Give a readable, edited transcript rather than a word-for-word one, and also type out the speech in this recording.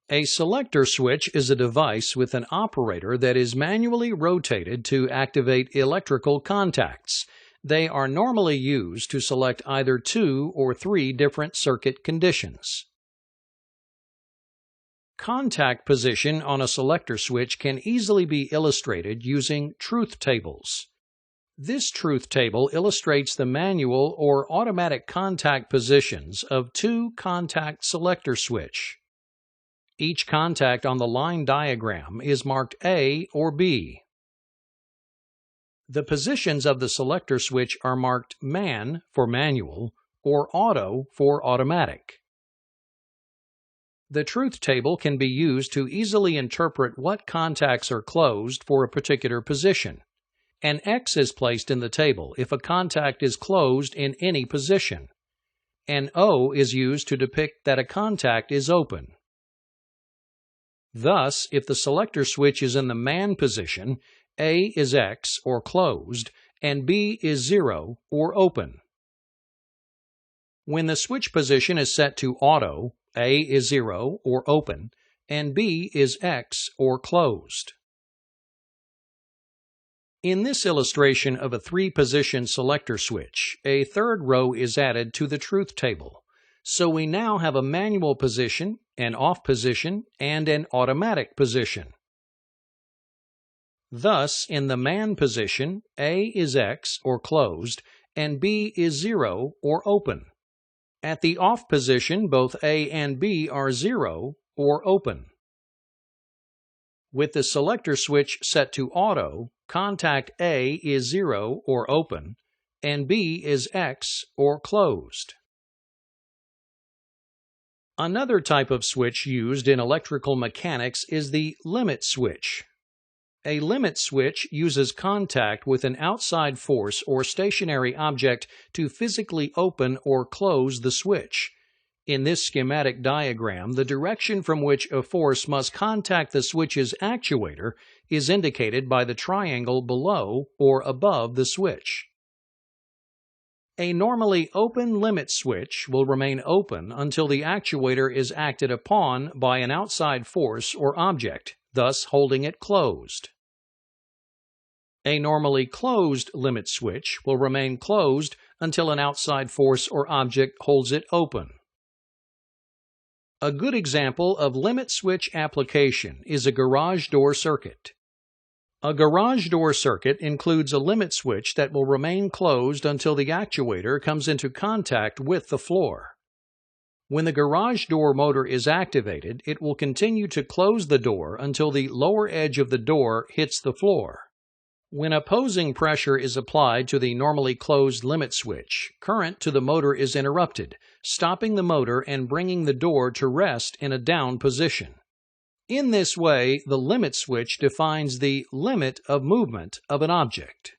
A selector switch is a device with an operator that is manually rotated to activate electrical contacts. They are normally used to select either 2 or 3 different circuit conditions. Contact position on a selector switch can easily be illustrated using truth tables. This truth table illustrates the manual or automatic contact positions of 2 contact selector switch. Each contact on the line diagram is marked A or B. The positions of the selector switch are marked MAN for manual or Auto for automatic. The truth table can be used to easily interpret what contacts are closed for a particular position. An X is placed in the table if a contact is closed in any position. An O is used to depict that a contact is open. Thus, if the selector switch is in the MAN position, A is X or closed, and B is 0 or open. When the switch position is set to Auto, A is 0 or open, and B is X or closed. In this illustration of a 3-position selector switch, a third row is added to the truth table. So we now have a manual position, an off position, and an automatic position. Thus, in the MAN position, A is X or closed, and B is 0 or open. At the off position, both A and B are 0 or open. With the selector switch set to Auto, contact A is 0 or open, and B is X or closed. Another type of switch used in electrical mechanics is the limit switch. A limit switch uses contact with an outside force or stationary object to physically open or close the switch. In this schematic diagram, the direction from which a force must contact the switch's actuator is indicated by the triangle below or above the switch. A normally open limit switch will remain open until the actuator is acted upon by an outside force or object, thus holding it closed. A normally closed limit switch will remain closed until an outside force or object holds it open. A good example of limit switch application is a garage door circuit. A garage door circuit includes a limit switch that will remain closed until the actuator comes into contact with the floor. When the garage door motor is activated, it will continue to close the door until the lower edge of the door hits the floor. When opposing pressure is applied to the normally closed limit switch, current to the motor is interrupted, stopping the motor and bringing the door to rest in a down position. In this way, the limit switch defines the limit of movement of an object.